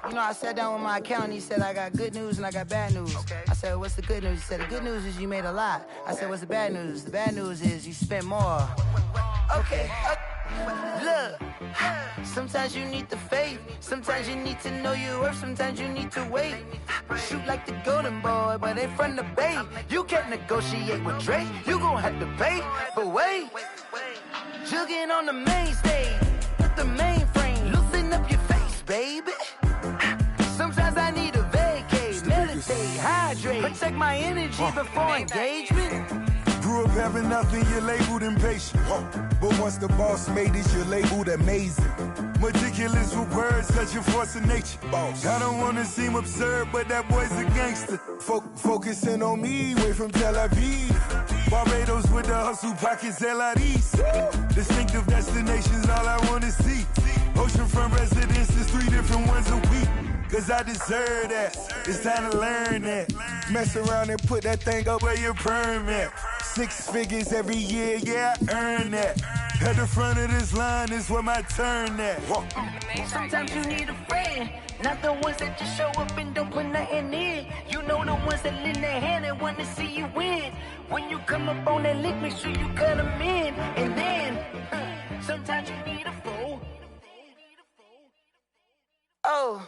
You know, I sat down with my accountant. He said, I got good news and I got bad news. Okay. I said, what's the good news? He said, the good news is you made a lot. I said, what's the bad news? The bad news is you spent more. Okay. Look, sometimes you need the faith. Sometimes you need to know your worth. Sometimes you need to wait. Shoot like the golden boy, but they from the bay. You can't negotiate with Drake. You gon' have to pay. But wait, jugging on the main stage with the mainframe. Loosen up your face, baby. Sometimes I need a vacate, meditate, hydrate, protect my energy before engagement. Grew up having nothing, you're labeled impatient. But once the boss made it, you're labeled amazing. Meticulous with words, such a force of nature. I don't wanna seem absurd, but that boy's a gangster. Focusing on me, way from Tel Aviv. Barbados with the hustle pockets, LIDs. Distinctive destinations, all I wanna see. Oceanfront residences, 3 different ones a week. Cause I deserve that, it's time to learn that. Mess around and put that thing up where your perm at. 6 figures every year, yeah, I earn that. At the front of this line is where my turn at. Sometimes you need a friend, not the ones that just show up and don't put nothing in. You know the ones that lend their hand and want to see you win. When you come up on that lick, make sure you cut them in. And then, sometimes you need a fool. Oh.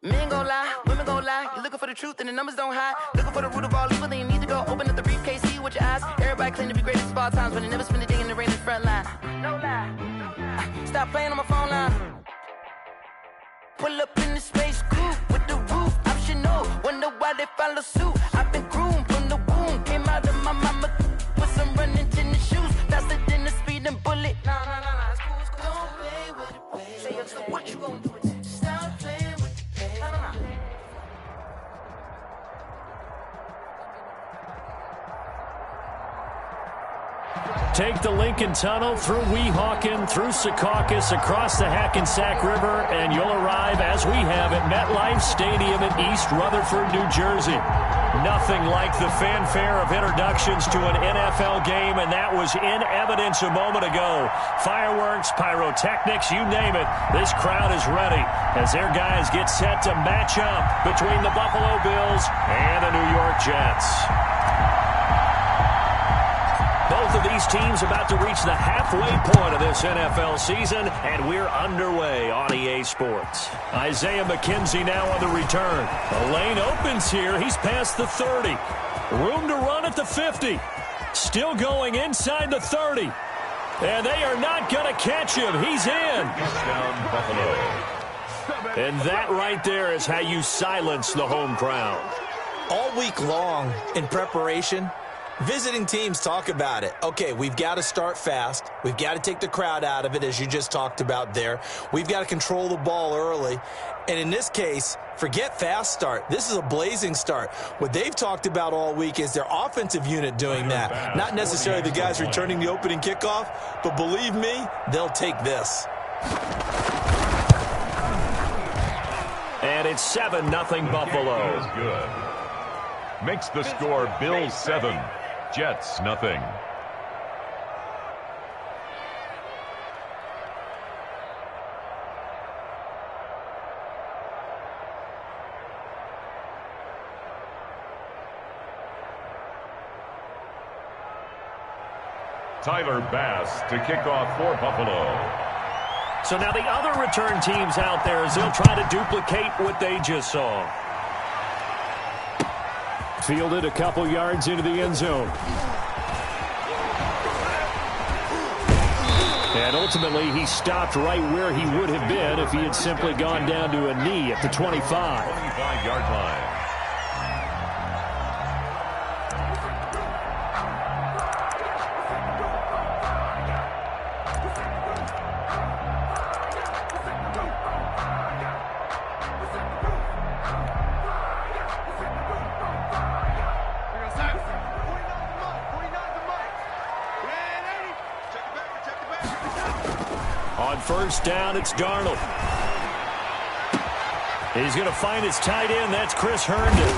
Men gon' lie, women gon' lie. You're looking for the truth and the numbers don't hide. Looking for the root of all evil, then you need to go open up the briefcase, see with your eyes. Everybody claim to be greatest of all times, but they never spend a day in the rain in the front line. No lie. Stop playing on my phone line. Pull up in the space coupe with the roof optional. Wonder why they follow suit. I've been groomed from the womb. Came out of my mama with some running tennis shoes. Faster than the speeding bullet. Nah, it's cool, it's cool. Don't play with it, baby. Say so what you gon' do with it? Stop playing. Take the Lincoln Tunnel through Weehawken, through Secaucus, across the Hackensack River, and you'll arrive, as we have, at MetLife Stadium in East Rutherford, New Jersey. Nothing like the fanfare of introductions to an NFL game, and that was in evidence a moment ago. Fireworks, pyrotechnics, you name it. This crowd is ready as their guys get set to match up between the Buffalo Bills and the New York Jets. Both of these teams about to reach the halfway point of this NFL season, and we're underway on EA Sports. Isaiah McKenzie now on the return. The lane opens here. He's past the 30. Room to run at the 50. Still going inside the 30. And they are not going to catch him. He's in. Touchdown, Buffalo. And that right there is how you silence the home crowd. All week long in preparation, visiting teams talk about it. Okay, we've got to start fast. We've got to take the crowd out of it, as you just talked about there. We've got to control the ball early. And in this case, forget fast start. This is a blazing start. What they've talked about all week is their offensive unit doing that. Not necessarily the guys returning the opening kickoff, but believe me, they'll take this. And it's 7-0 Buffalo. Is good. Makes the score Bills 7. Jets, nothing. Tyler Bass to kick off for Buffalo. So now the other return teams out there as they'll try to duplicate what they just saw. Fielded a couple yards into the end zone. And ultimately, he stopped right where he would have been if he had simply gone down to a knee at the 25. 25-yard line. First down, it's Darnold. He's going to find his tight end. That's Chris Herndon.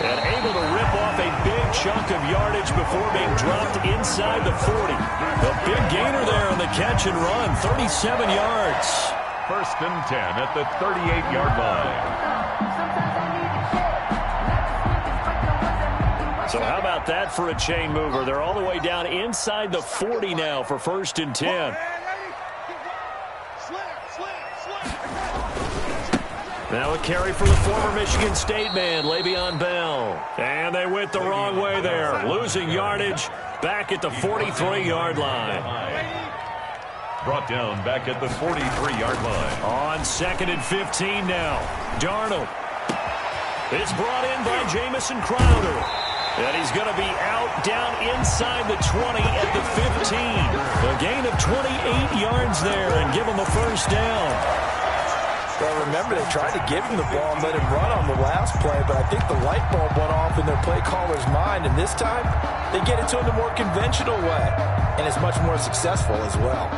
And able to rip off a big chunk of yardage before being dropped inside the 40. The big gainer there on the catch and run, 37 yards. First and 10 at the 38-yard line. So how about that for a chain mover? They're all the way down inside the 40 now for 1st and 10. Now a carry for the former Michigan State man, Le'Veon Bell. And they went the wrong way there, losing yardage back at the 43-yard line. Brought down back at the 43-yard line. On 2nd and 15 now. Darnold. It's brought in by Jamison Crowder. And he's going to be out down inside the 20 at the 15. A gain of 28 yards there and give him a 1st down. Well, remember, they tried to give him the ball and let him run on the last play, but I think the light bulb went off in their play caller's mind, and this time they get it to him the more conventional way, and it's much more successful as well.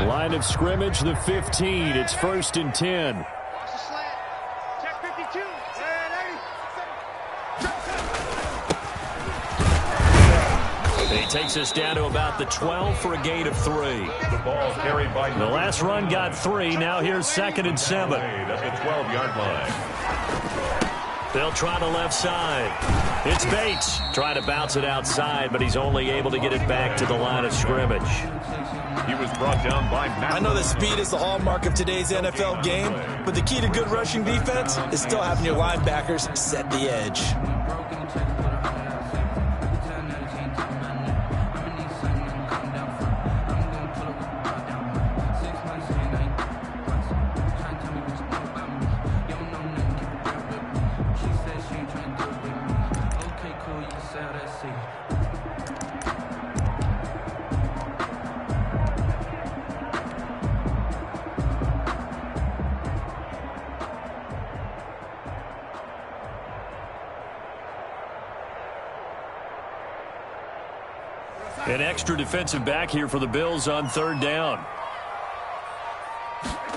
Line of scrimmage, the 15. It's 1st and 10. He takes us down to about the 12 for a gain of 3. The ball carried by the last run got 3. Now here's 2nd and 7. At the 12-yard line. They'll try the left side. It's Bates. Trying to bounce it outside, but he's only able to get it back to the line of scrimmage. He was brought down by Matt. I know that speed is the hallmark of today's NFL game, but the key to good rushing defense is still having your linebackers set the edge. An extra defensive back here for the Bills on 3rd down.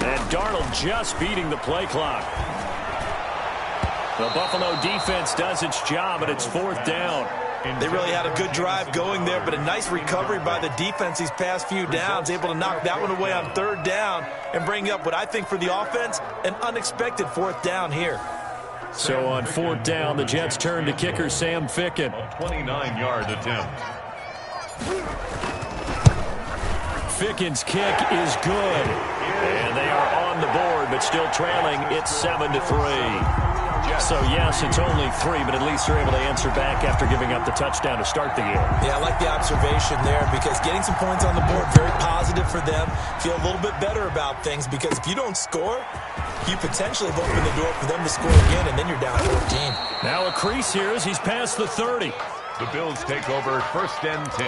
And Darnold just beating the play clock. The Buffalo defense does its job, and it's 4th down. They really had a good drive going there, but a nice recovery by the defense these past few downs, able to knock that one away on 3rd down and bring up what I think for the offense, an unexpected 4th down here. So on 4th down, the Jets turn to kicker Sam Ficken. A 29-yard attempt. Ficken's kick is good. And they are on the board, but still trailing. It's 7-3. So, yes, it's only 3, but at least they're able to answer back after giving up the touchdown to start the game. Yeah, I like the observation there because getting some points on the board, very positive for them. Feel a little bit better about things because if you don't score, you potentially have opened the door for them to score again, and then you're down 14. Now a crease here as he's past the 30. The Bills take over 1st and 10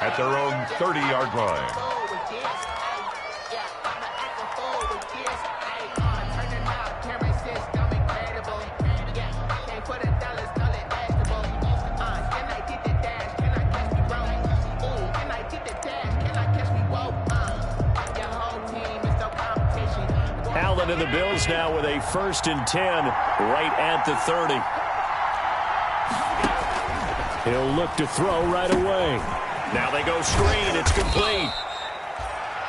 at their own 30-yard line. Allen and the Bills now with a 1st and 10 right at the 30. He'll look to throw right away. Now they go screen. It's complete.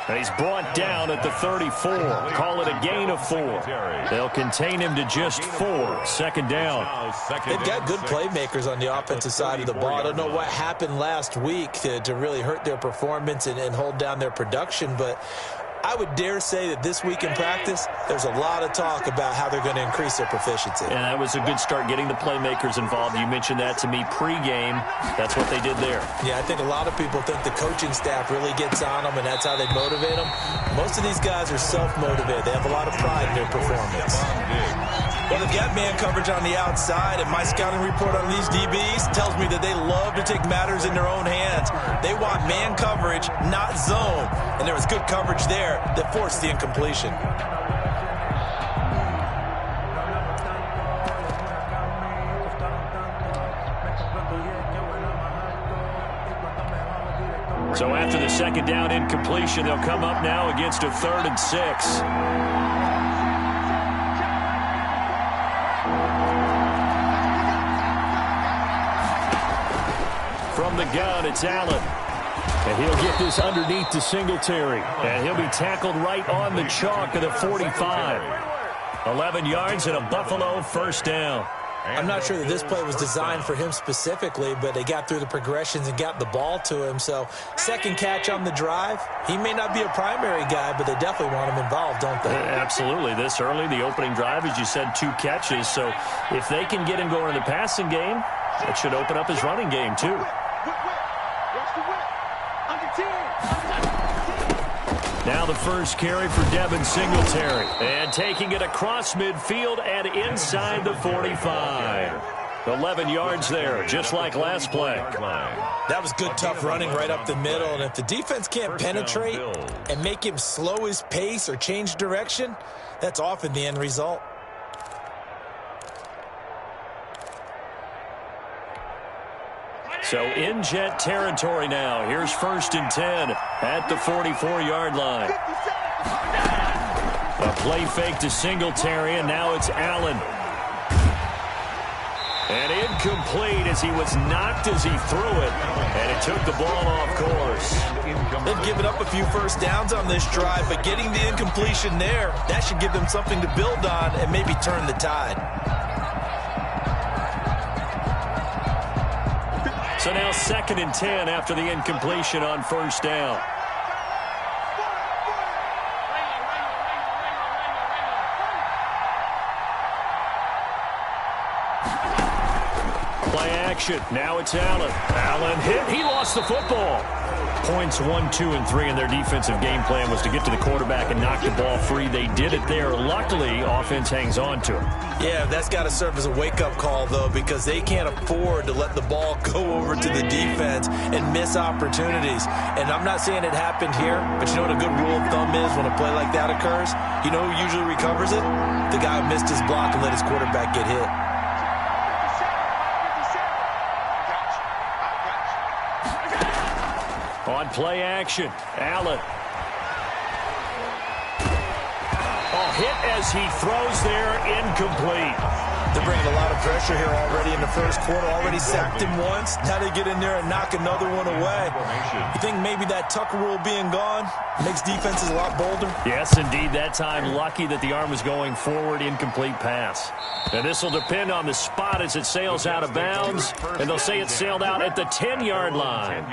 And he's brought down at the 34. Call it a gain of 4. They'll contain him to just 4. 2nd down. They've got good playmakers on the offensive side of the ball. I don't know what happened last week to really hurt their performance and hold down their production, but I would dare say that this week in practice, there's a lot of talk about how they're going to increase their proficiency. And that was a good start getting the playmakers involved. You mentioned that to me pregame. That's what they did there. Yeah, I think a lot of people think the coaching staff really gets on them, and that's how they motivate them. Most of these guys are self-motivated. They have a lot of pride in their performance. Well, they've got man coverage on the outside, and my scouting report on these DBs tells me that they love to take matters in their own hands. They want man coverage, not zone. And there was good coverage there that forced the incompletion. So after the 2nd down incompletion, they'll come up now against a 3rd and 6. From the gun, it's Allen. And he'll get this underneath to Singletary. And he'll be tackled right on the chalk of the 45. 11 yards and a Buffalo 1st down. I'm not sure that this play was designed for him specifically, but they got through the progressions and got the ball to him. So second catch on the drive. He may not be a primary guy, but they definitely want him involved, don't they? Absolutely. This early, the opening drive, as you said, 2 catches. So if they can get him going in the passing game, that should open up his running game too. Now the first carry for Devin Singletary. And taking it across midfield and inside the 45. 11 yards there, just like last play. That was good, tough running right up the middle. And if the defense can't penetrate and make him slow his pace or change direction, that's often the end result. So in Jet territory now. Here's 1st and 10 at the 44-yard line. A play fake to Singletary, and now it's Allen. And incomplete as he was knocked as he threw it, and it took the ball off course. They've given up a few first downs on this drive, but getting the incompletion there, that should give them something to build on and maybe turn the tide. So now 2nd and 10 after the incompletion on 1st down. Play action. Now it's Allen. Allen hit. He lost the football. Points 1, 2, and 3 in their defensive game plan was to get to the quarterback and knock the ball free. They did it there. Luckily, offense hangs on to it. Yeah, that's got to serve as a wake-up call, though, because they can't afford to let the ball go over to the defense and miss opportunities. And I'm not saying it happened here, but you know what a good rule of thumb is when a play like that occurs? You know who usually recovers it? The guy who missed his block and let his quarterback get hit. On play action, Allen. Hit as he throws there, incomplete. They're bringing a lot of pressure here already in the first quarter. Already sacked him once. Now they get in there and knock another one away. You think maybe that Tucker rule being gone makes defenses a lot bolder? Yes, indeed. That time, lucky that the arm was going forward, incomplete pass. And this will depend on the spot as it sails out of bounds. And they'll say it sailed out at the 10-yard line.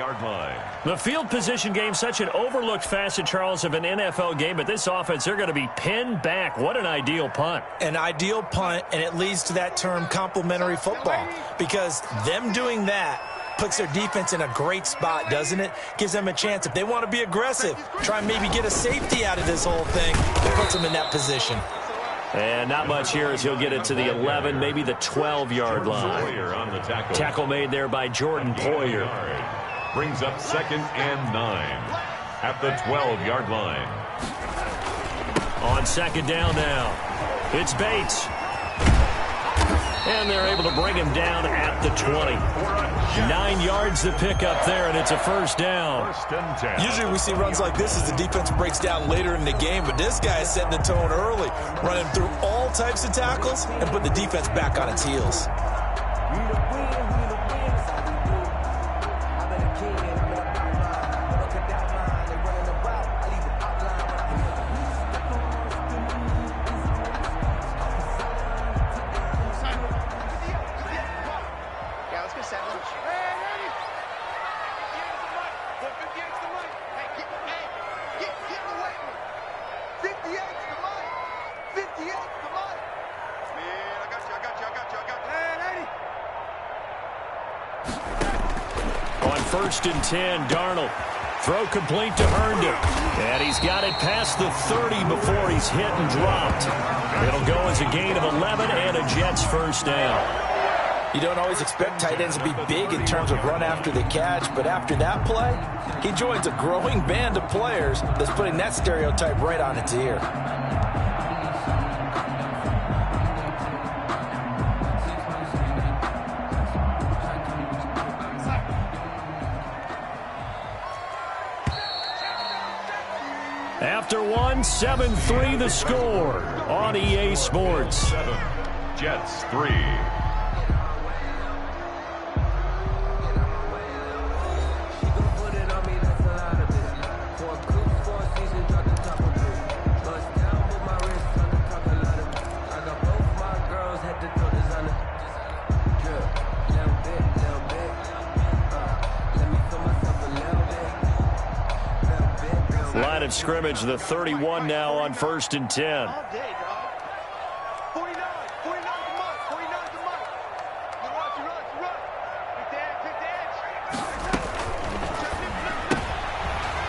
The field position game, such an overlooked facet, Charles, of an NFL game. But this offense, they're going to be pinned back. What an ideal punt. An ideal punt, and it leads to that term complementary football, because them doing that puts their defense in a great spot, doesn't it? Gives them a chance. If they want to be aggressive, try and maybe get a safety out of this whole thing, it puts them in that position. And not much here as he'll get it to the 11, maybe the 12-yard line. On the tackle made there by Jordan Poyer. Brings up 2nd and 9 at the 12-yard line. On 2nd down now, it's Bates. And they're able to bring him down at the 20. 9 yards to pick up there, and it's a 1st down. Usually we see runs like this as the defense breaks down later in the game, but this guy is setting the tone early, running through all types of tackles and putting the defense back on its heels. On 1st and 10, Darnold. Throw complete to Herndon. And he's got it past the 30 before he's hit and dropped. It'll go as a gain of 11 and a Jets 1st down. You don't always expect tight ends to be big in terms of run after the catch, but after that play, he joins a growing band of players that's putting that stereotype right on its ear. After 7-3 the score on EA Sports. 7, Jets 3. of scrimmage, the 31 now on 1st and 10.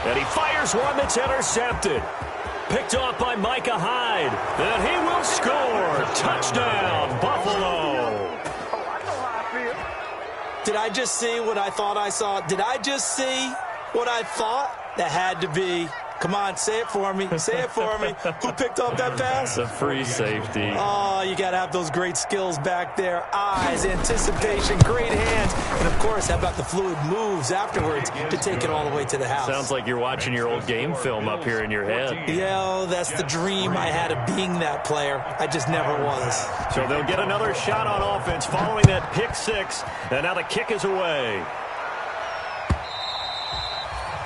And he fires one that's intercepted. Picked off by Micah Hyde. And he will score. Touchdown, Buffalo. Did I just see what I thought I saw? Did I just see what I thought? That had to be. Come on, say it for me. Say it for me. Who picked up that pass? The free safety. Oh, you got to have those great skills back there. Eyes, anticipation, great hands. And, of course, how about the fluid moves afterwards to take it all the way to the house? Sounds like you're watching your old game film up here in your head. Yeah, that's the dream I had of being that player. I just never was. So they'll get another shot on offense following that pick six. And now the kick is away.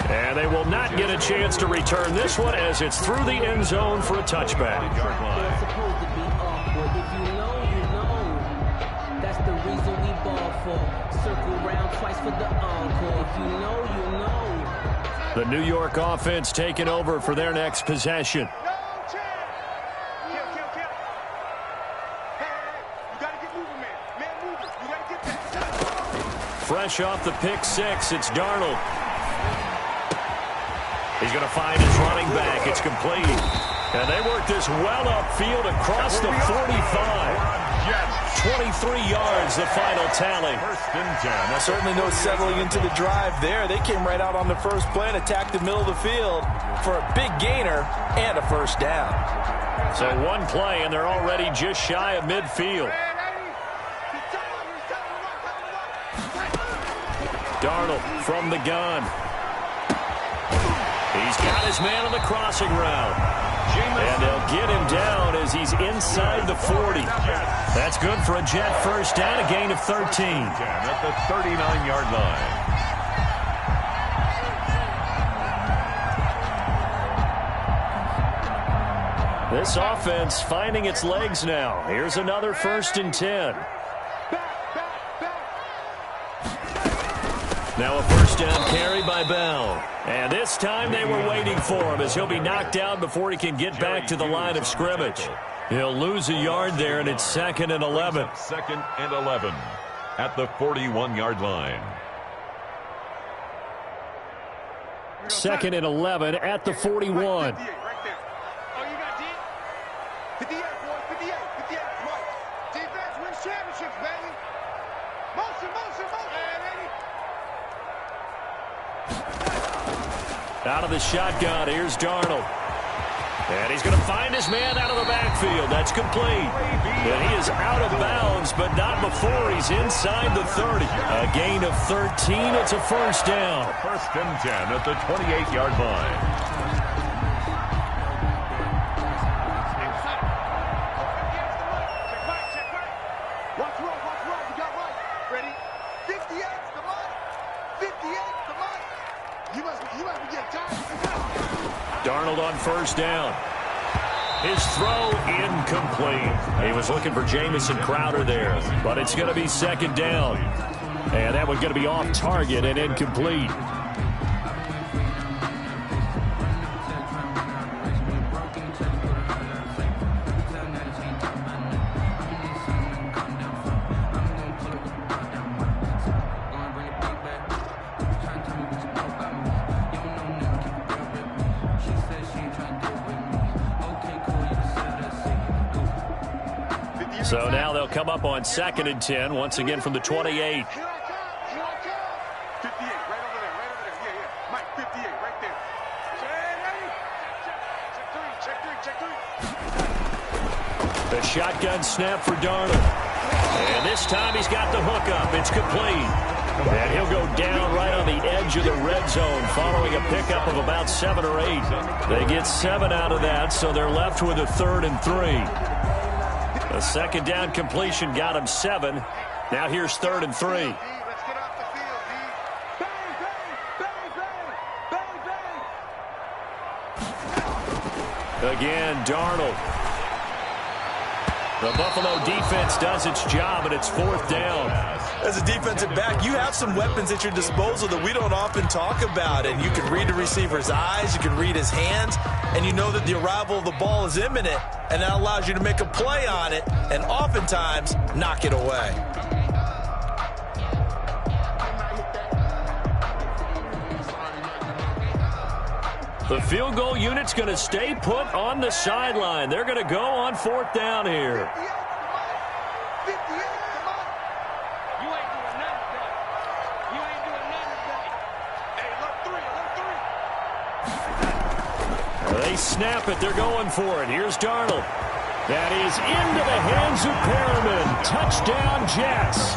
And they will not get a chance to return this one as it's through the end zone for a touchback. They're supposed to be awkward. If you know, you know. That's the reason we ball for. Circle round twice for the encore. If you know, you know. The New York offense taking over for their next possession. Fresh off the pick six, it's Darnold. He's going to find his running back. It's complete. And they work this well upfield across the 45. 23 yards, the final tally. First and 10. Certainly no settling into the drive there. They came right out on the first play and attacked the middle of the field for a big gainer and a first down. So one play, and they're already just shy of midfield. Darnold from the gun. He's got his man on the crossing route. And they'll get him down as he's inside the 40. That's good for a Jet first down, a gain of 13. At the 39-yard line. This offense finding its legs now. Here's another 1st and 10. Now a first down carry by Bell. And this time they were waiting for him as he'll be knocked down before he can get back to the line of scrimmage. He'll lose a yard there, and it's 2nd and 11. 2nd and 11 at the 41-yard line. 2nd and 11 at the 41. Out of the shotgun, here's Darnold. And he's going to find his man out of the backfield. That's complete. And he is out of bounds, but not before he's inside the 30. A gain of 13. It's a first down. 1st and 10 at the 28-yard line. Darnold on first down. His throw incomplete. He was looking for Jamison Crowder there, but it's going to be 2nd down. And that one's going to be off target and incomplete. So now they'll come up on 2nd and 10, once again from the 28. The shotgun snap for Darnold. And this time he's got the hookup. It's complete. And he'll go down right on the edge of the red zone following a pickup of about 7 or 8. They get 7 out of that, so they're left with a 3rd and 3. A 2nd down completion got him 7. Now here's 3rd and 3. Again, Darnold. The Buffalo defense does its job, and it's 4th down. As a defensive back, you have some weapons at your disposal that we don't often talk about. And you can read the receiver's eyes, you can read his hands, and you know that the arrival of the ball is imminent, and that allows you to make a play on it and oftentimes knock it away. The field goal unit's going to stay put on the sideline. They're going to go on 4th down here. They snap it. They're going for it. Here's Darnold. That is into the hands of Perriman. Touchdown, Jets.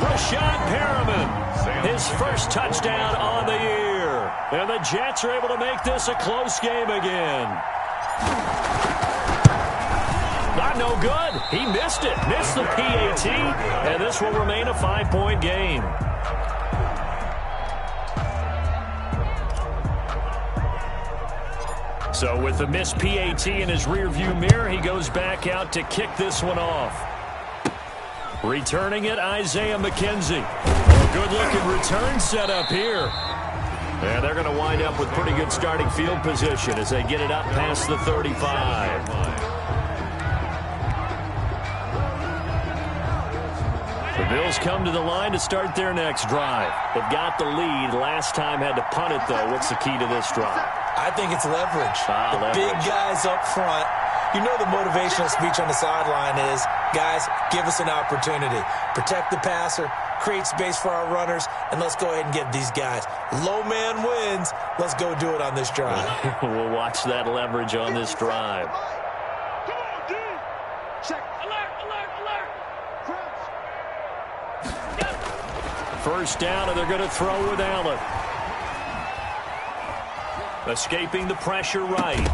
Rashad Perriman, his first touchdown on the year. And the Jets are able to make this a close game again. Not no good. He missed it. Missed the PAT. And this will remain a 5-point game. So with the missed PAT in his rearview mirror, he goes back out to kick this one off. Returning it, Isaiah McKenzie. A good-looking return set up here. And they're going to wind up with pretty good starting field position as they get it up past the 35. The Bills come to the line to start their next drive. They've got the lead. Last time had to punt it, though. What's the key to this drive? I think it's leverage. The big guys up front. You know the motivational speech on the sideline is, guys, give us an opportunity. Protect the passer, create space for our runners, and let's go ahead and get these guys. Low man wins. Let's go do it on this drive. We'll watch that leverage on this drive. Come on, D. Check. Alert, alert, alert. Crouch. First down, and they're going to throw with Allen. Escaping the pressure right.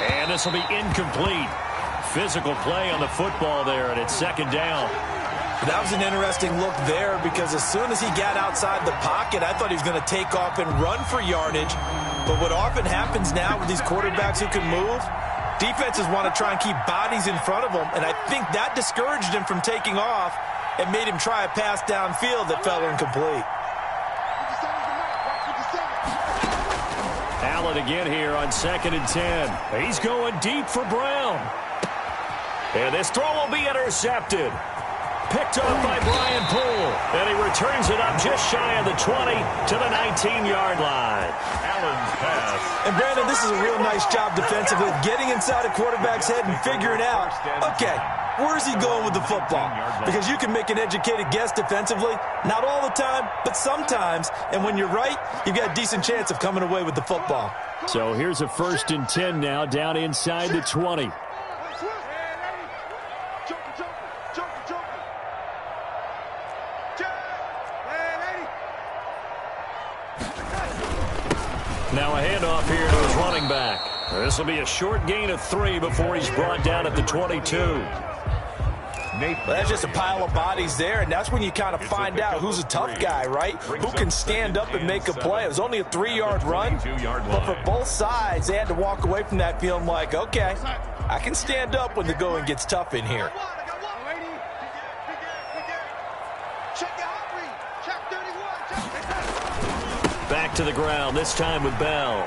And this will be incomplete. Physical play on the football there, and it's 2nd down. That was an interesting look there because as soon as he got outside the pocket, I thought he was going to take off and run for yardage. But what often happens now with these quarterbacks who can move, defenses want to try and keep bodies in front of them, and I think that discouraged him from taking off and made him try a pass downfield that fell incomplete. Allen again here on 2nd and 10. He's going deep for Brown. And this throw will be intercepted. Picked up by Brian Poole. And he returns it up just shy of the 20 to the 19-yard line. Allen's pass. And Brandon, this is a real nice job defensively, getting inside a quarterback's head and figuring out, okay, where's he going with the football? Because you can make an educated guess defensively, not all the time, but sometimes. And when you're right, you've got a decent chance of coming away with the football. So here's a 1st and 10 now down inside the 20. Now a handoff here to his running back. This will be a short gain of 3 before he's brought down at the 22. Well, that's just a pile of bodies there, and that's when you kind of find out who's a tough guy, right? Who can stand up and make a play. It was only a 3-yard run, but for both sides, they had to walk away from that feeling like, okay, I can stand up when the going gets tough in here. Back to the ground, this time with Bell.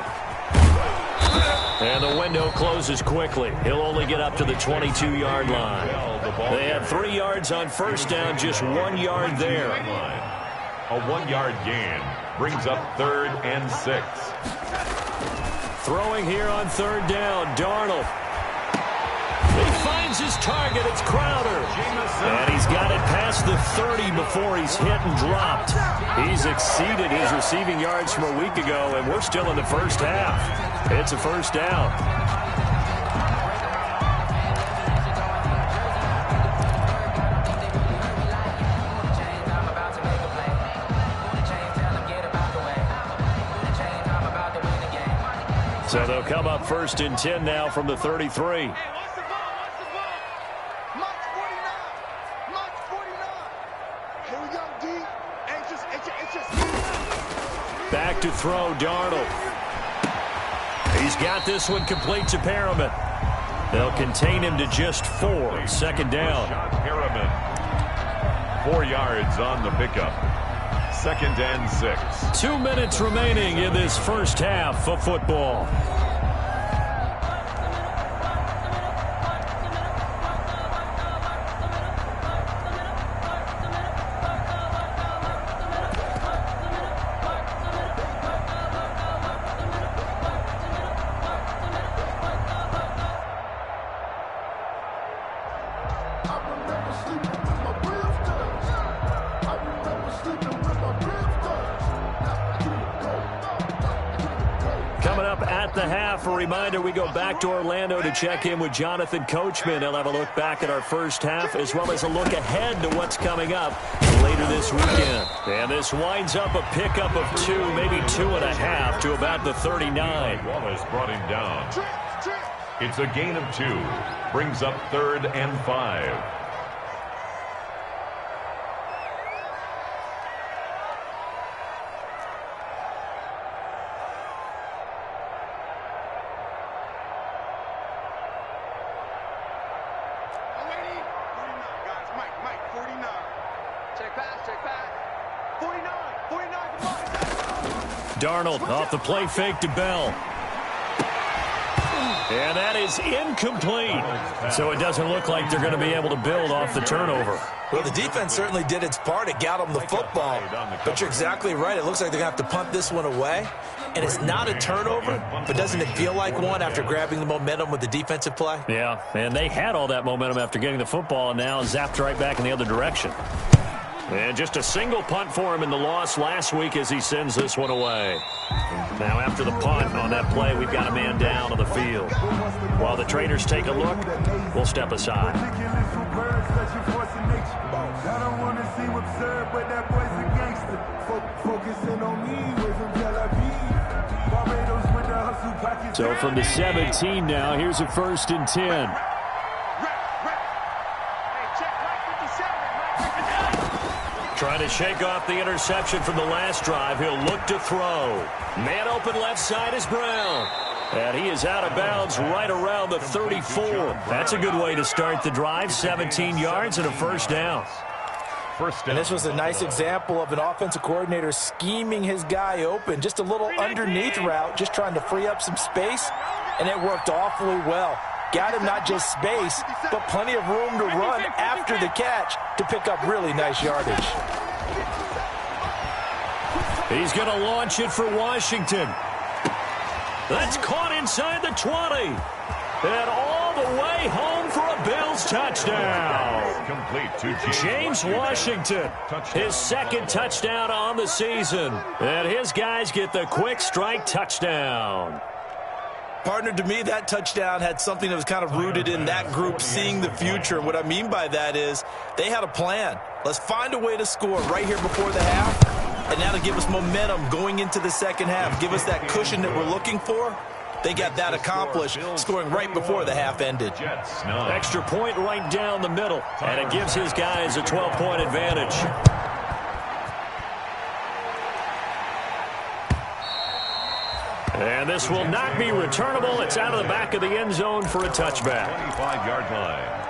And the window closes quickly. He'll only get up to the 22-yard line. They had 3 yards on first down, just 1 yard there. A 1-yard gain brings up 3rd and 6. Throwing here on 3rd down, Darnold. He finds his target, it's Crowder. And he's got it past the 30 before he's hit and dropped. He's exceeded his receiving yards from a week ago, and we're still in the first half. It's a first down. So they'll come up 1st and 10 now from the 33. Back to throw, Darnold. He's got this one complete to Perriman. They'll contain him to just 4. Second down. Harriman. 4 yards on the pickup. 2nd and 6. 2 minutes remaining in this first half of football. Coming up at the half, a reminder we go back to Orlando to check in with Jonathan Coachman. He'll have a look back at our first half as well as a look ahead to what's coming up later this weekend. And this winds up a pickup of 2, maybe 2.5 to about the 39. Wallace brought him down. It's a gain of 2. Brings up 3rd and 5. Darnold off the play fake to Bell. And that is incomplete. So it doesn't look like they're going to be able to build off the turnover. Well, the defense certainly did its part. It got them the football. But you're exactly right. It looks like they're going to have to punt this one away. And it's not a turnover, but doesn't it feel like one after grabbing the momentum with the defensive play? Yeah, and they had all that momentum after getting the football and now zapped right back in the other direction. And just a single punt for him in the loss last week as he sends this one away. Now after the punt on that play, we've got a man down on the field. While the traders take a look, we'll step aside. I don't want to seem absurd, but that boy's a gangster. Focusing on me, way from Tel Aviv. Barbados with the hustle pocket. So from the 17 now, here's a 1st and 10. Trying to shake off the interception from the last drive. He'll look to throw. Man open left side is Brown. And he is out of bounds right around the 34. That's a good way to start the drive. 17 yards and a 1st down. And this was a nice example of an offensive coordinator scheming his guy open. Just a little underneath route, just trying to free up some space. And it worked awfully well. Got him not just space, but plenty of room to run after the catch to pick up really nice yardage. He's going to launch it for Washington. That's caught inside the 20. And all the way home for a Bills touchdown. Complete to James Washington, his 2nd touchdown on the season. And his guys get the quick strike touchdown. Partner, to me, that touchdown had something that was kind of rooted in that group seeing the future. And what I mean by that is they had a plan. Let's find a way to score right here before the half. And that'll give us momentum going into the second half. Give us that cushion that we're looking for. They got that accomplished, scoring right before the half ended. Extra point right down the middle. And it gives his guys a 12-point advantage. And this will not be returnable. It's out of the back of the end zone for a touchback. 25-yard line.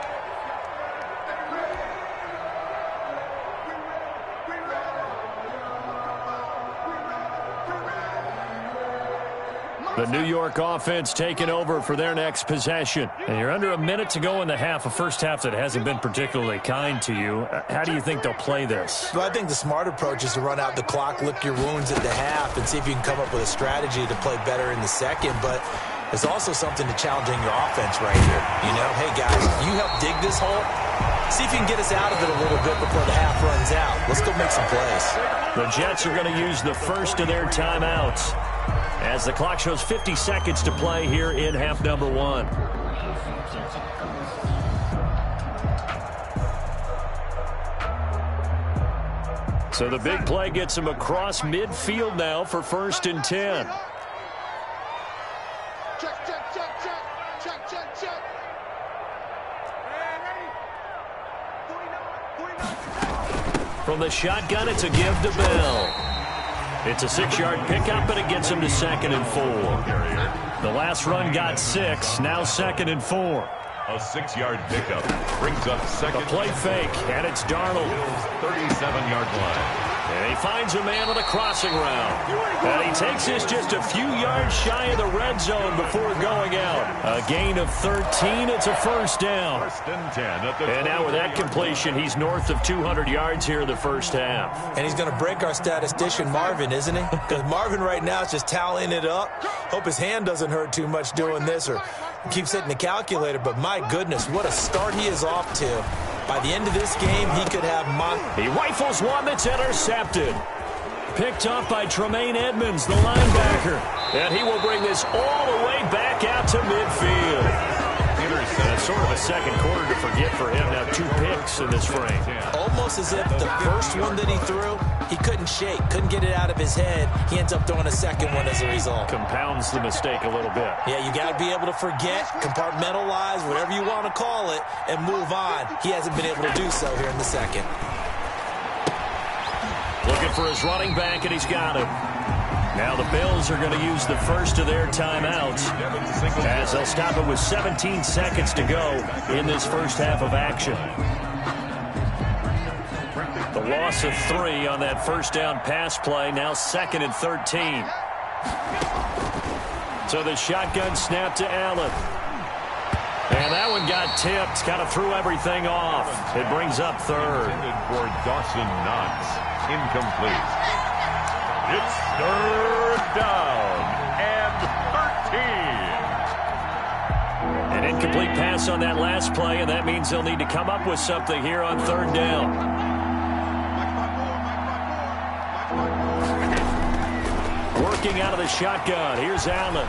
The New York offense taking over for their next possession. And you're under a minute to go in the half, a first half that hasn't been particularly kind to you. How do you think they'll play this? Well, I think the smart approach is to run out the clock, lick your wounds at the half, and see if you can come up with a strategy to play better in the second. But there's also something to challenging your offense right here. You know, hey, guys, you help dig this hole. See if you can get us out of it a little bit before the half runs out. Let's go make some plays. The Jets are going to use the first of their timeouts as the clock shows 50 seconds to play here in half number 1. So the big play gets him across midfield now for 1st and 10. From the shotgun, it's a give to Bell. It's a 6-yard pickup, and it gets him to 2nd and 4. The last run got 6. Now 2nd and 4. A 6-yard pickup brings up second. The play fake, and it's Darnold. 37-yard line. And he finds a man on a crossing route. And he takes this just a few yards shy of the red zone before going out. A gain of 13. It's a first down. First and 10 at the and now with that completion, he's north of 200 yards here in the first half. And he's going to break our statistician, Marvin, isn't he? Because Marvin right now is just tallying it up. Hope his hand doesn't hurt too much doing this or keeps hitting the calculator. But my goodness, what a start he is off to. By the end of this game, he could have He rifles one that's intercepted. Picked off by Tremaine Edmonds, the linebacker. And he will bring this all the way back out to midfield. That's sort of a second quarter to forget for him. Now 2 picks in this frame. Almost as if the first one that he threw, he couldn't shake, couldn't get it out of his head. He ends up throwing a second one as a result. Compounds the mistake a little bit. Yeah, you got to be able to forget, compartmentalize, whatever you want to call it, and move on. He hasn't been able to do so here in the second. Looking for his running back, and he's got him. Now the Bills are going to use the first of their timeouts as they'll stop it with 17 seconds to go in this first half of action. The loss of 3 on that first down pass play, now 2nd and 13. So the shotgun snap to Allen. And that one got tipped, kind of threw everything off. It brings up 3rd. For Dawson Knox, incomplete. It's 3rd down and 13. An incomplete pass on that last play, and that means they'll need to come up with something here on 3rd down. Working out of the shotgun. Here's Allen.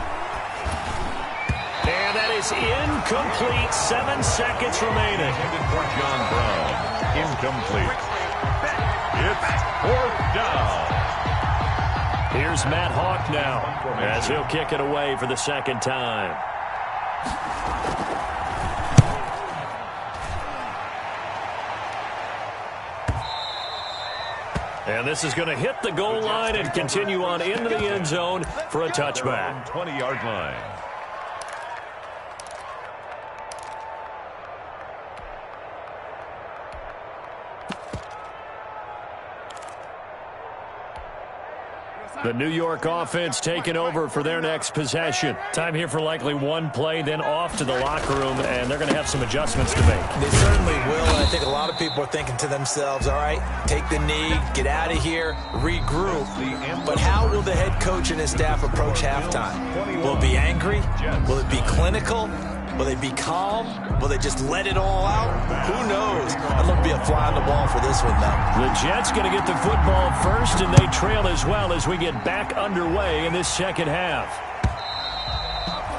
And that is incomplete. 7 seconds remaining. Intended for John Brown. Incomplete. It's 4th down. Here's Matt Hawk now as he'll kick it away for the second time. And this is going to hit the goal line and continue on into the end zone for a touchback. 20-yard line. The New York offense taking over for their next possession. Time here for likely one play, then off to the locker room, and they're going to have some adjustments to make. They certainly will, and I think a lot of people are thinking to themselves, all right, take the knee, get out of here, regroup. But how will the head coach and his staff approach halftime? Will it be angry? Will it be clinical? Will they be calm? Will they just let it all out? Who knows? I'd love to be a fly on the wall for this one, though. The Jets going to get the football first, and they trail as well as we get back underway in this second half.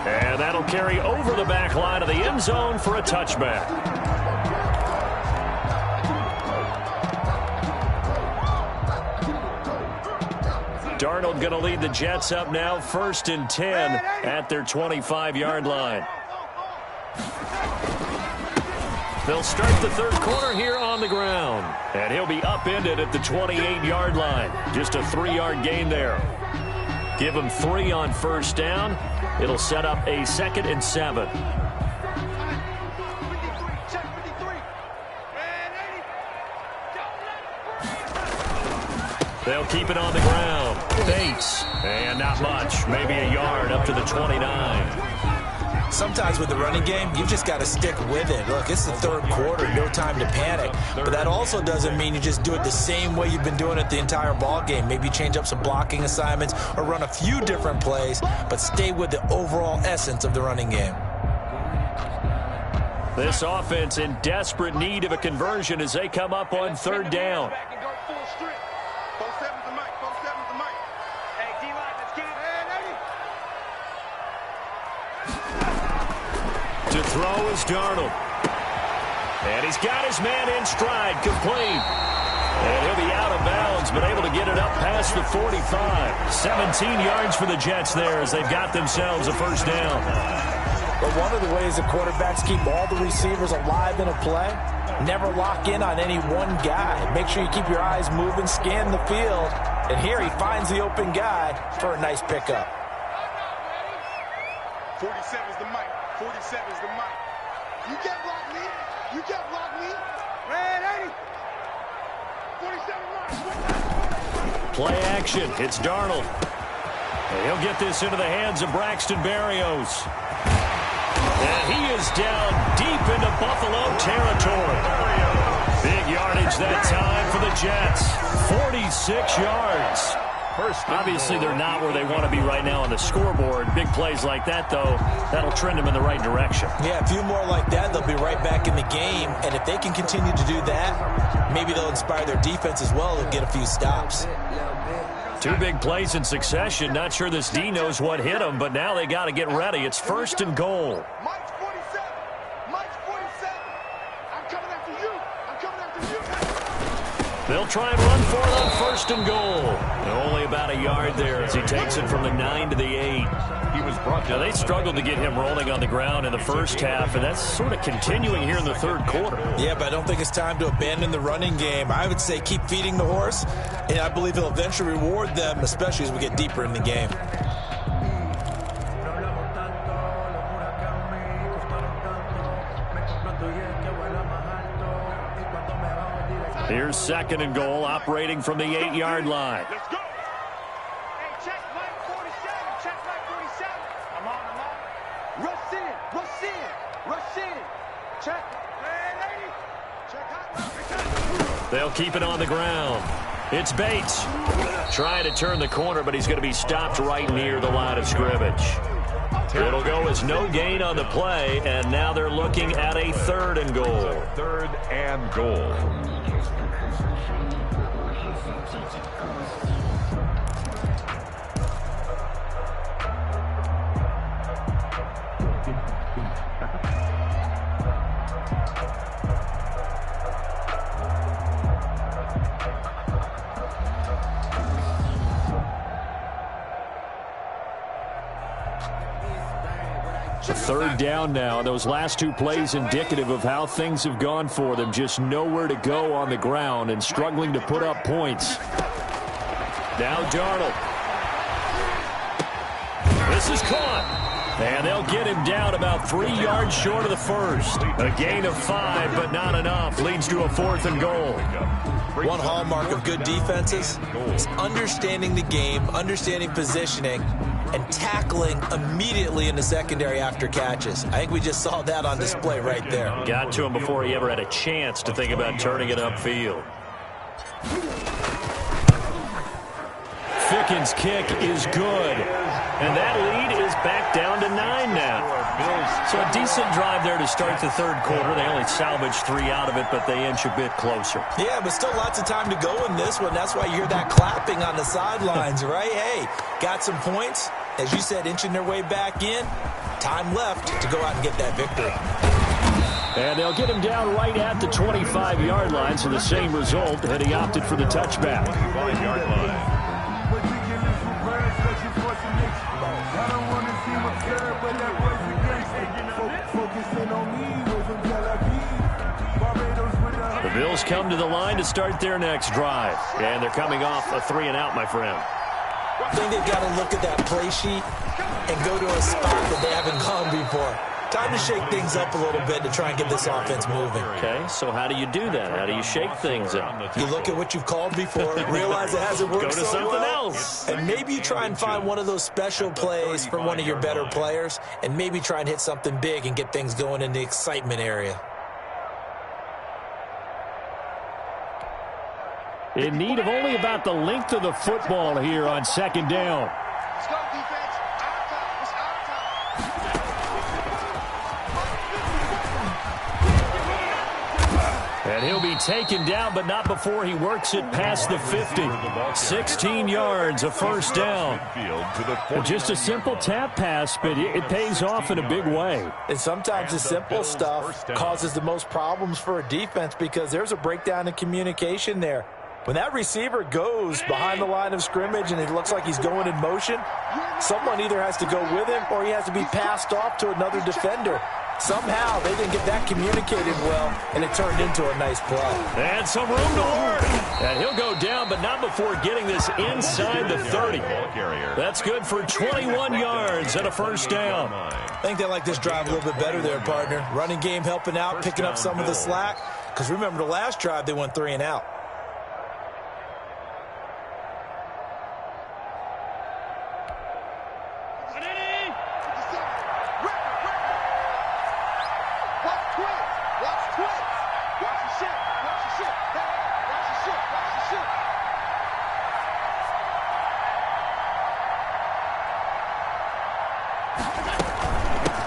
And that'll carry over the back line of the end zone for a touchback. Darnold going to lead the Jets up now, 1st and 10 at their 25-yard line. They'll start the 3rd quarter here on the ground. And he'll be upended at the 28-yard line. Just a 3-yard gain there. Give him 3 on 1st down. It'll set up a 2nd and 7. They'll keep it on the ground. Bates. And not much. Maybe a yard up to the 29. Sometimes with the running game, you just got to stick with it. Look, it's the 3rd quarter, no time to panic. But that also doesn't mean you just do it the same way you've been doing it the entire ball game. Maybe change up some blocking assignments or run a few different plays, but stay with the overall essence of the running game. This offense in desperate need of a conversion as they come up on 3rd down. To throw is Darnold. And he's got his man in stride, complete. And he'll be out of bounds, but able to get it up past the 45. 17 yards for the Jets there as they've got themselves a 1st down. But one of the ways the quarterbacks keep all the receivers alive in a play, never lock in on any one guy. Make sure you keep your eyes moving, scan the field. And here he finds the open guy for a nice pickup. 47's the mic. 47's the mic. You can't block me. You can't block me. Red 80. 47 mic. Play action. It's Darnold. And he'll get this into the hands of Braxton Berrios. And he is down deep into Buffalo territory. Big yardage that time for the Jets. 46 yards. Obviously, they're not where they want to be right now on the scoreboard. Big plays like that, though, that'll trend them in the right direction. Yeah, a few more like that, they'll be right back in the game. And if they can continue to do that, maybe they'll inspire their defense as well and get a few stops. 2 big plays in succession. Not sure this D knows what hit them, but now they got to get ready. It's 1st and goal. Mike's 47. Mike's 47. I'm coming after you. I'm coming after you. They'll try and run for it on 1st and goal. And only about a yard there as he takes it from the 9 to the 8. He was brought Now, they struggled to get him rolling on the ground in the first half, and that's sort of continuing here in the 3rd quarter. Yeah, but I don't think it's time to abandon the running game. I would say keep feeding the horse, and I believe he'll eventually reward them, especially as we get deeper in the game. Here's 2nd and goal, operating from the 8-yard line. Let's go. Hey, check Mike 47. Check Mike 47. I'm on. Rush in. Rush in. Rush in. Check. Red 80. Check hot. They'll keep it on the ground. It's Bates trying to turn the corner, but he's going to be stopped right near the line of scrimmage. It'll go as no gain on the play, and now they're looking at a 3rd and goal. 3rd and goal. Third down now. Those last 2 plays indicative of how things have gone for them. Just nowhere to go on the ground and struggling to put up points. Now Darnold. This is caught. And they'll get him down about 3 yards short of the first. A gain of 5, but not enough. Leads to a 4th and goal. One hallmark of good defenses is understanding the game, understanding positioning, and tackling immediately in the secondary after catches. I think we just saw that on display right there. Got to him before he ever had a chance to think about turning it upfield. Ficken's kick is good. And that lead is back down to 9 now. So a decent drive there to start the 3rd quarter. They only salvaged 3 out of it, but they inch a bit closer. Yeah, but still lots of time to go in this one. That's why you hear that clapping on the sidelines, right? Hey, got some points. As you said, inching their way back in. Time left to go out and get that victory. And they'll get him down right at the 25-yard line, so the same result, and he opted for the touchback. 25-yard line. The Bills come to the line to start their next drive. And thee coming off a 3-and-out, my friend. I think they've got to look at that play sheet and go to a spot that they haven't gone before. Time to shake things up a little bit to try and get this offense moving. Okay, so how do you do that? How do you shake things up? You look at what you've called before, realize it hasn't worked Go to so something well, else. and maybe you try and find one of those special plays from one of your better players, and maybe try and hit something big and get things going in the excitement area. In need of only about the length of the football here on 2nd down. Let's go, defense. Our time. It's our time. And he'll be taken down, but not before he works it past the 50. 16 yards, a 1st down. Just a simple tap pass, but it pays off in a big way. And sometimes the simple stuff causes the most problems for a defense because there's a breakdown in communication there. When that receiver goes behind the line of scrimmage and it looks like he's going in motion, someone either has to go with him or he has to be passed off to another defender. Somehow they didn't get that communicated well, and it turned into a nice play. And some room to work. And he'll go down, but not before getting this inside the 30. That's good for 21 yards and a first down. I think they like this drive a little bit better there, partner. Running game helping out, picking up some of the slack. Because remember, the last drive, they went 3 and out.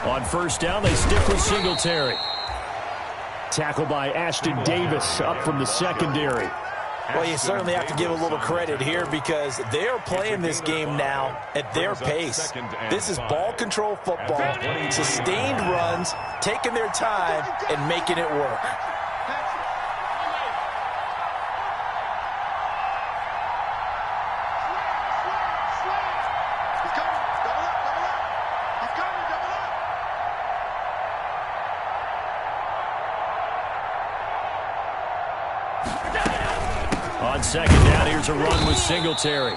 On first down, they stick with Singletary. Tackle by Ashton Davis up from the secondary. Well, you certainly have to give a little credit here because they're playing this game now at their pace. This is ball control football, sustained runs, taking their time, and making it work. On second down, here's a run with Singletary.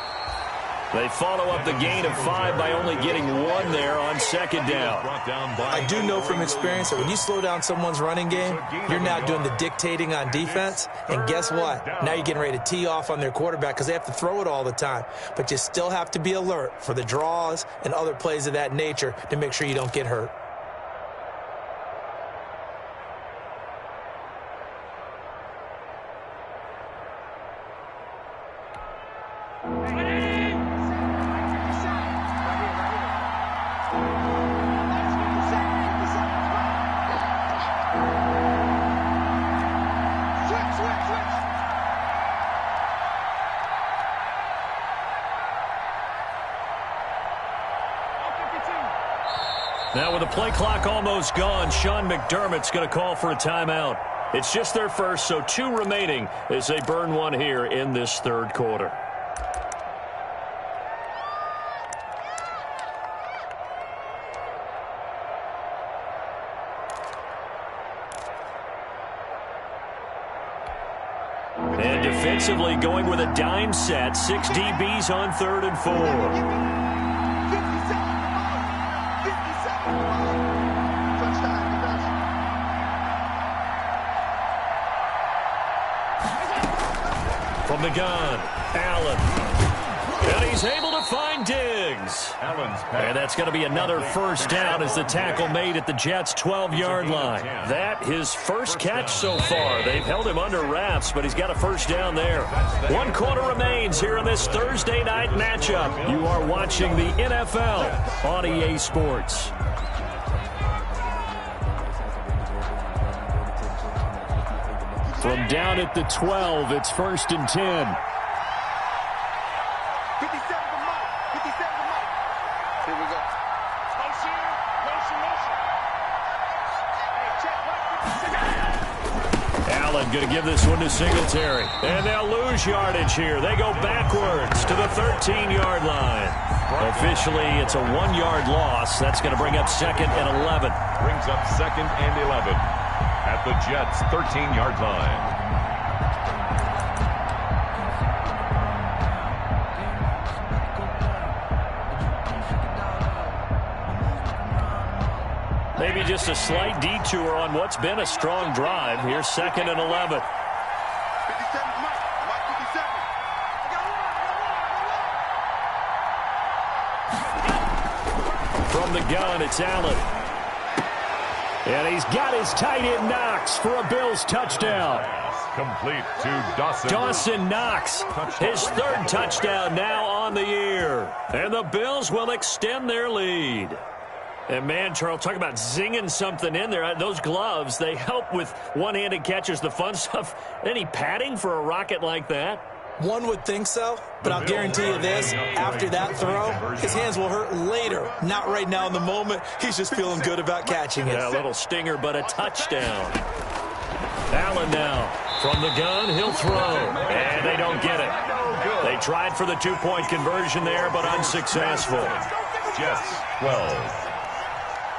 They follow up the gain of 5 by only getting 1 there on second down. I do know from experience that when you slow down someone's running game, you're now doing the dictating on defense. And guess what? Now you're getting ready to tee off on their quarterback because they have to throw it all the time. But you still have to be alert for the draws and other plays of that nature to make sure you don't get hurt. Now with the play clock almost gone, Sean McDermott's going to call for a timeout. It's just their first, so 2 remaining as they burn 1 here in this third quarter. And defensively going with a dime set, 6 DBs on 3rd and 4. From the gun, Allen. And he's able to find Diggs. And that's going to be another first down as the tackle made at the Jets' 12-yard line. That his first catch so far. They've held him under wraps, but he's got a first down there. 1 quarter remains here in this Thursday night matchup. You are watching the NFL on EA Sports. From down at the 12, it's 1st and 10. 57 to Mike. 57 to Mike. Here we go. Motion. Hey, check. Allen going to give this one to Singletary. And they'll lose yardage here. They go backwards to the 13-yard line. Officially, it's a 1-yard loss. That's going to bring up 2nd and 11. Brings up 2nd and 11. At the Jets' 13-yard line. Maybe just a slight detour on what's been a strong drive. Here's 2nd and 11. 57 Mike. Mike 57. From the gun, it's Allen. And he's got his tight end Knox for a Bills touchdown. Complete to Dawson. Dawson Knox, his 3rd touchdown now on the year. And the Bills will extend their lead. And man, Charles, talk about zinging something in there. Those gloves, they help with one-handed catches, the fun stuff. Any padding for a rocket like that? One would think so, but I'll guarantee you this, after that throw, his hands will hurt later. Not right now in the moment. He's just feeling good about catching it. Yeah, a little stinger, but a touchdown. Allen now. From the gun, he'll throw. And they don't get it. They tried for the 2-point conversion there, but unsuccessful. Jets 12.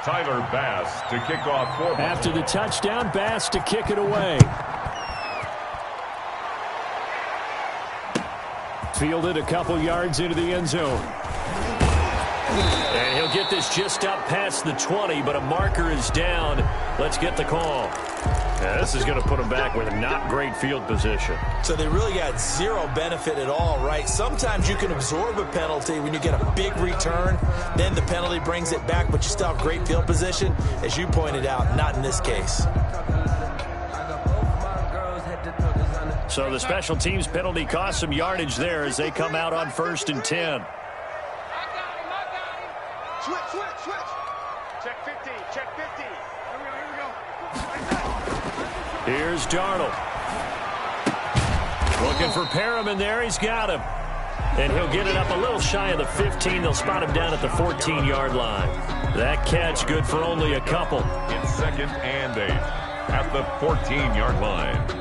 Tyler Bass to kick off for. After the touchdown, Bass to kick it away. Fielded a couple yards into the end zone. And he'll get this just up past the 20, but a marker is down. Let's get the call. Yeah, this is going to put him back with not great field position. So they really got zero benefit at all, right? Sometimes you can absorb a penalty when you get a big return. Then the penalty brings it back, but you still have great field position. As you pointed out, not in this case. So the special teams penalty cost some yardage there as they come out on 1st and 10. Switch. Check 50, check 50. Here we go. Here's Darnold. Looking for Perriman there. He's got him. And he'll get it up a little shy of the 15. They'll spot him down at the 14-yard line. That catch good for only a couple. It's 2nd and 8 at the 14-yard line.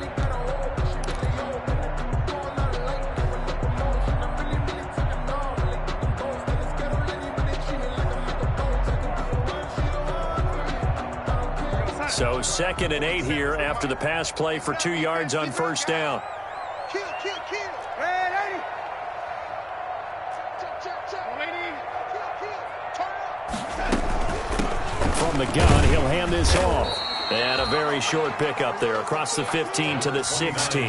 So 2nd and 8 here after the pass play for 2 yards on 1st down. Kill. Red 80. Check. 180. Kill. Turn up. From the gun, he'll hand this off. And a very short pickup there across the 15 to the 16.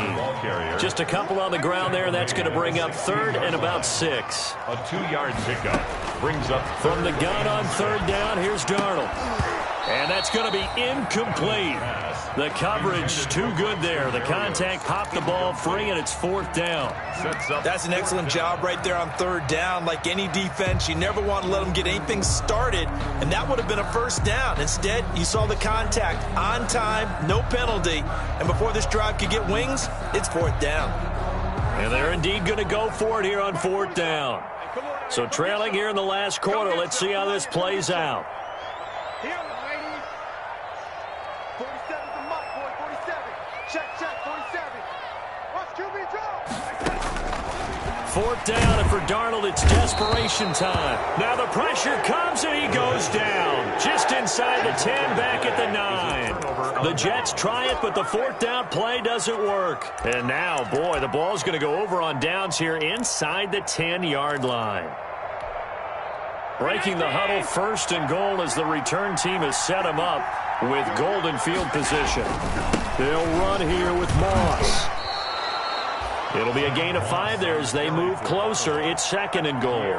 Just a couple on the ground there. That's going to bring up 3rd and about 6. A 2-yard pickup brings up from the gun on 3rd down. Here's Darnold. And that's going to be incomplete. The coverage too good there. The contact popped the ball free, and it's 4th down. That's an excellent job right there on 3rd down. Like any defense, you never want to let them get anything started, and that would have been a 1st down. Instead, you saw the contact on time, no penalty, and before this drive could get wings, it's 4th down. And they're indeed going to go for it here on 4th down. So trailing here in the last quarter, let's see how this plays out. Here, lady. 47's the mark, boy. 47. Check. 47. Watch QB draw. 4th down, and for Darnold, it's desperation time. Now the pressure comes, and he goes down. Just inside the 10, back at the 9. The Jets try it, but the 4th down play doesn't work. And now, boy, the ball's going to go over on downs here inside the 10-yard line. Breaking the huddle, 1st and goal as the return team has set him up with golden field position. They'll run here with Moss. It'll be a gain of 5 there as they move closer. It's 2nd and goal.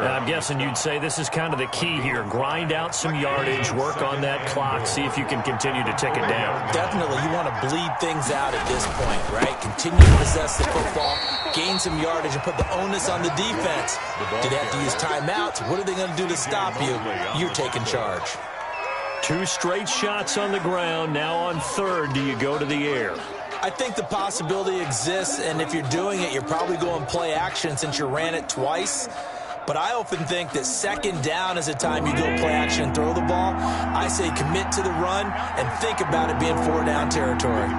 I'm guessing you'd say this is kind of the key here. Grind out some yardage, work on that clock, see if you can continue to tick it down. Definitely. You want to bleed things out at this point, right? Continue to possess the football, gain some yardage, and put the onus on the defense. Do they have to use timeouts? What are they going to do to stop you? You're taking charge. 2 straight shots on the ground. Now on 3rd, do you go to the air? I think the possibility exists, and if you're doing it, you're probably going play action since you ran it twice. But I often think that 2nd down is a time you go play action and throw the ball. I say commit to the run and think about it being 4-down territory.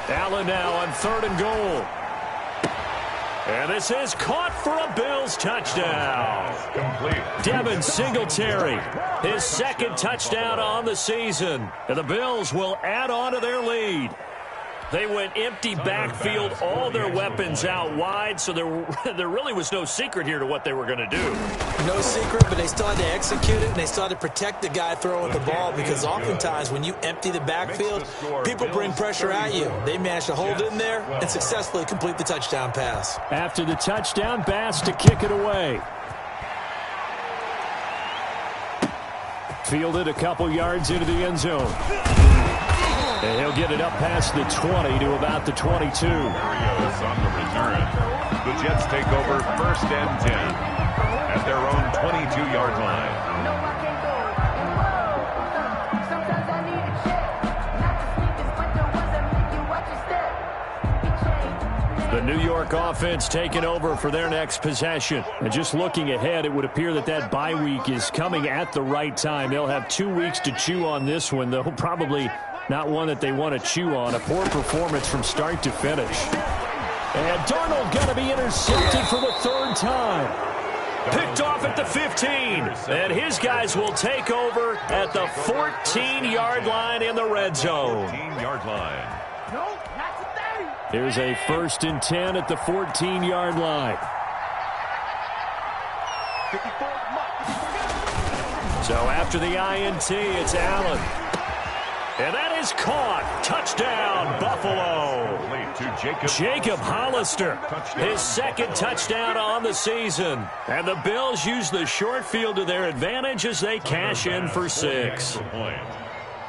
Allen now on 3rd and goal. And this is caught for a Bills touchdown. Complete. Devin Singletary, his 2nd touchdown on the season. And the Bills will add on to their lead. They went empty backfield, all their weapons out wide, so there really was no secret here to what they were going to do. No secret, but they still had to execute it, and they still had to protect the guy throwing the ball, because oftentimes when you empty the backfield, people bring pressure at you. They managed to hold in there and successfully complete the touchdown pass. After the touchdown, Bass to kick it away. Fielded a couple yards into the end zone. And he'll get it up past the 20 to about the 22. There he goes on the return. The Jets take over 1st and 10 at their own 22-yard line. The New York offense taking over for their next possession. And just looking ahead, it would appear that that bye week is coming at the right time. They'll have 2 weeks to chew on this one, though probably not one that they want to chew on. A poor performance from start to finish. And Darnold going to be intercepted for the 3rd time. Picked off at the 15. And his guys will take over at the 14-yard line in the red zone. 14-yard line. Here's a 1st and 10 at the 14-yard line. So after the INT, it's Allen. And that is caught. Touchdown, Buffalo. Jacob Hollister, his 2nd touchdown on the season. And the Bills use the short field to their advantage as they cash in for 6.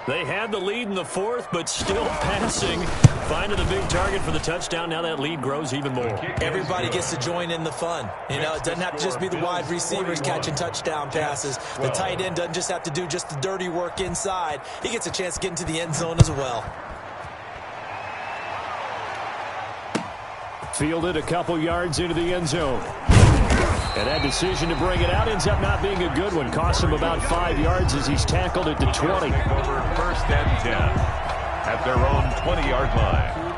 They had the lead in the 4th, but still passing. Finding the big target for the touchdown. Now that lead grows even more. Everybody gets to join in the fun. You know, it doesn't have to just be the wide receivers catching touchdown passes. The tight end doesn't just have to do just the dirty work inside. He gets a chance to get into the end zone as well. Fielded a couple yards into the end zone. And that decision to bring it out ends up not being a good one. Costs him about 5 yards as he's tackled at the 20. Over 1st and 10 at their own 20-yard line.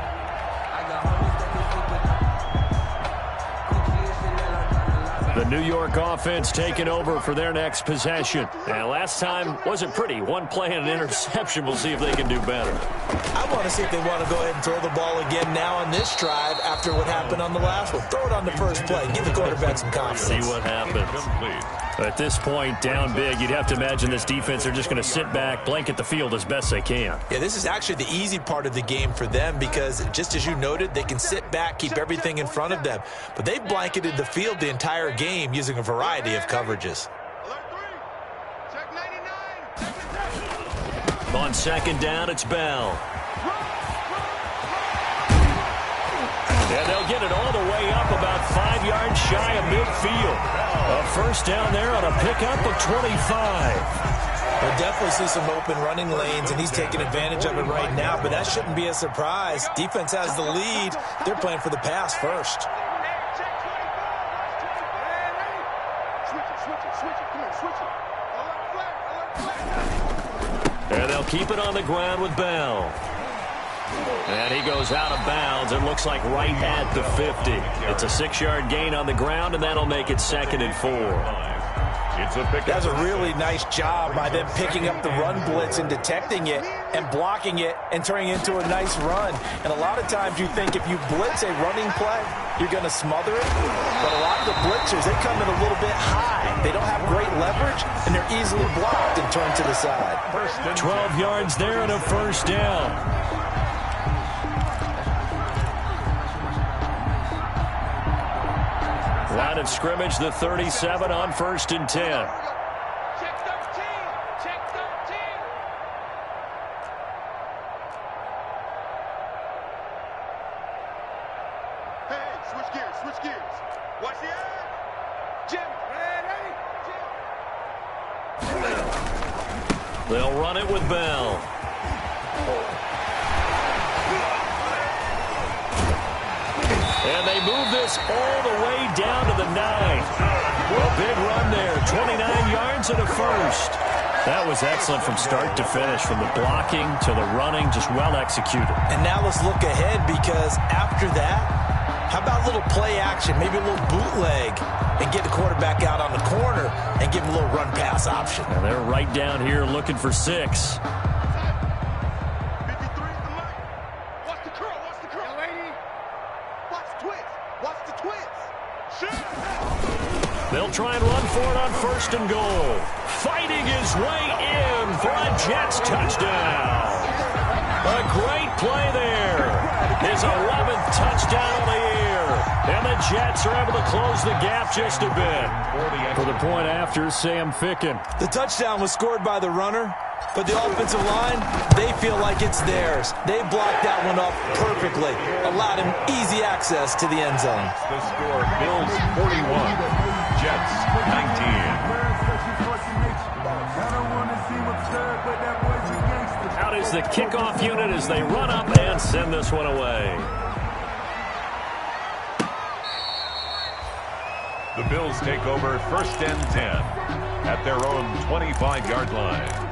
The New York offense taking over for their next possession. And last time wasn't pretty. 1 play and an interception. We'll see if they can do better. I want to see if they want to go ahead and throw the ball again now on this drive after what happened on the last one. Throw it on the first play. Give the quarterback some confidence. See what happens. At this point, down big, you'd have to imagine this defense, they're just going to sit back, blanket the field as best they can. Yeah, this is actually the easy part of the game for them because, just as you noted, they can sit back, keep everything in front of them. But they blanketed the field the entire game using a variety of coverages. On 2nd down, it's Bell. And they'll get it all the way up about 5 yards shy of midfield. A 1st down there on a pickup of 25. We'll definitely see some open running lanes, and he's taking advantage of it right now, but that shouldn't be a surprise. Defense has the lead. They're playing for the pass first. And they'll keep it on the ground with Bell. And he goes out of bounds. It looks like right at the 50. It's a 6-yard gain on the ground, and that'll make it 2nd and 4. That's a really nice job by them picking up the run blitz and detecting it and blocking it and turning it into a nice run. And a lot of times you think if you blitz a running play, you're going to smother it. But a lot of the blitzers, they come in a little bit high. They don't have great leverage, and they're easily blocked and turned to the side. 12 yards there and a 1st down. Line of scrimmage, the 37 on 1st and 10. Check 13. Check 13. Hey, switch gears, switch gears. Watch the edge. Jim, ready? They'll run it with Bell. And they move this all the way down to the 9. A big run there, 29 yards and a 1st. That was excellent from start to finish, from the blocking to the running, just well executed. And now let's look ahead, because after that, how about a little play action, maybe a little bootleg, and get the quarterback out on the corner and give him a little run-pass option. And they're right down here looking for 6. They'll try and run for it on 1st and goal. Fighting his way in for a Jets touchdown. A great play there. His 11th touchdown of the year. And the Jets are able to close the gap just a bit. For the point after, Sam Ficken. The touchdown was scored by the runner, but the offensive line, they feel like it's theirs. They blocked that one up perfectly, allowed him easy access to the end zone. The score, Bills 41, Jets 19. Out is the kickoff unit as they run up and send this one away. The Bills take over 1st and 10 at their own 25-yard line.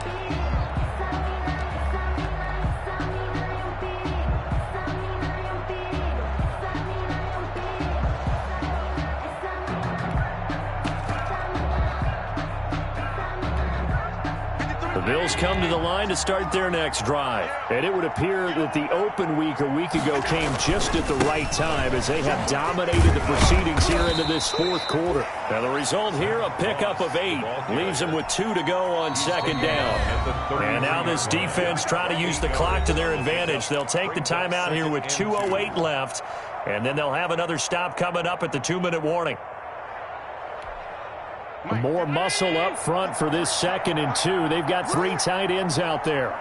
The Bills come to the line to start their next drive. And it would appear that the open week a week ago came just at the right time as they have dominated the proceedings here into this fourth quarter. Now the result here, a pickup of 8. Leaves them with 2 to go on 2nd down. And now this defense trying to use the clock to their advantage. They'll take the timeout here with 2:08 left. And then they'll have another stop coming up at the 2-minute warning. More muscle up front for this 2nd and 2. They've got 3 tight ends out there.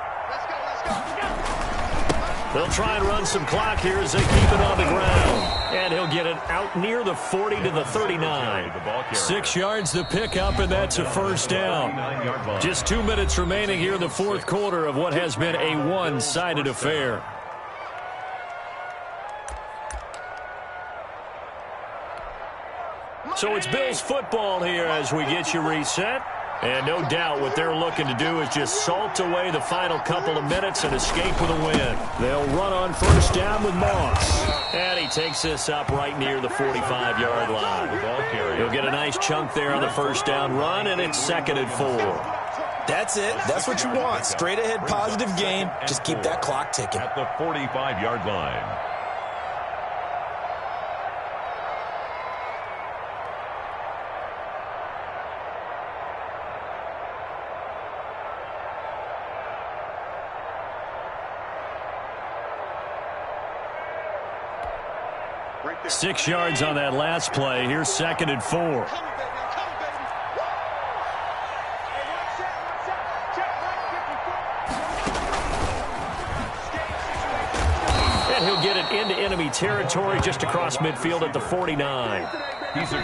They'll try and run some clock here as they keep it on the ground. And he'll get it out near the 40 to the 39. 6 yards the pickup, and that's a 1st down. Just 2 minutes remaining here in the fourth quarter of what has been a one-sided affair. So it's Bills football here as we get you reset. And no doubt what they're looking to do is just salt away the final couple of minutes and escape with a win. They'll run on 1st down with Moss. And he takes this up right near the 45-yard line. He'll get a nice chunk there on the 1st down run, and it's 2nd and 4. That's it. That's what you want. Straight ahead positive game. Just keep that clock ticking. At the 45-yard line. Right 6 yards on that last play. Here's 2nd and 4. And he'll get it into enemy territory just across midfield at the 49.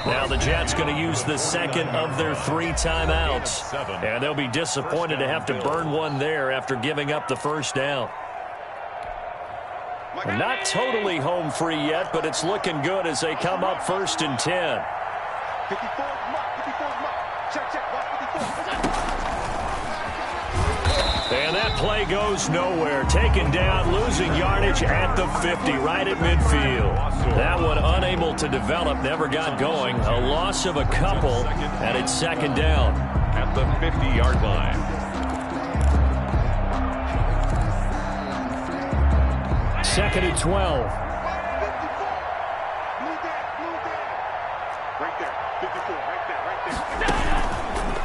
Now the Jets going to use the 2nd of their 3 timeouts. And they'll be disappointed to have to burn one there after giving up the 1st down. Not totally home free yet, but it's looking good as they come up 1st and 10. And that play goes nowhere. Taken down, losing yardage at the 50, right at midfield. That one unable to develop, never got going. A loss of a couple, and it's 2nd down. At the 50-yard line. 2nd and 12.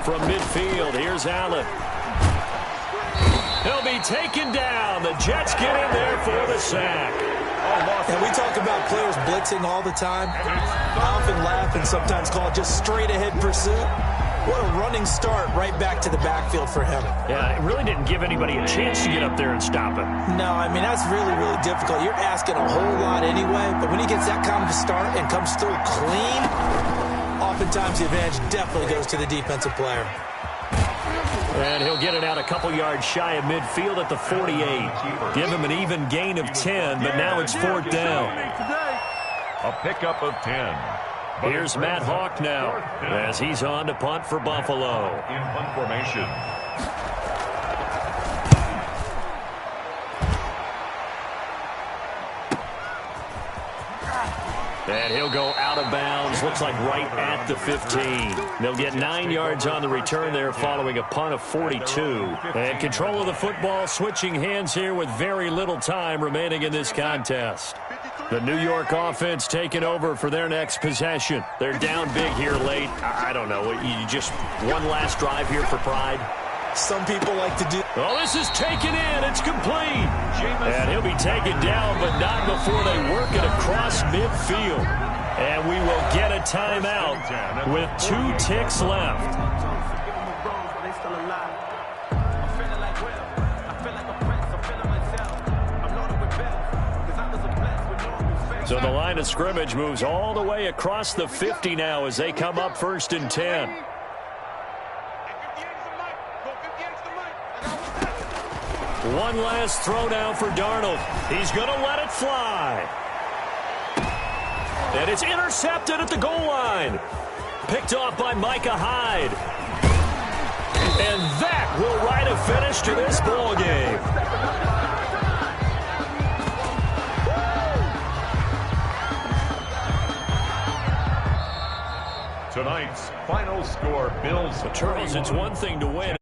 From midfield, here's Allen. He'll be taken down. The Jets get in there for the sack. And we talk about players blitzing all the time. I often laugh and sometimes call it just straight ahead pursuit. What a running start right back to the backfield for him. Yeah, it really didn't give anybody a chance to get up there and stop him. No, I mean, that's really, really difficult. You're asking a whole lot anyway, but when he gets that kind of a start and comes through clean, oftentimes the advantage definitely goes to the defensive player. And he'll get it out a couple yards shy of midfield at the 48. Give him an even gain of 10, but now it's 4th down. A pickup of 10. Here's Matt Hawk now as he's on to punt for Buffalo. In punt formation. And he'll go out of bounds. Looks like right at the 15. They'll get 9 yards on the return there following a punt of 42. And control of the football switching hands here with very little time remaining in this contest. The New York offense taking over for their next possession. They're down big here late. I don't know. You just one last drive here for pride. Some people like to do. Oh, this is taken in. It's complete. And he'll be taken down, but not before they work it across midfield. And we will get a timeout with 2 ticks left. So the line of scrimmage moves all the way across the 50 now as they come up 1st and 10. One last throw now for Darnold. He's going to let it fly. And it's intercepted at the goal line. Picked off by Micah Hyde. And that will write a finish to this ball game. Tonight's final score, Bills. Charles, it's one thing to win.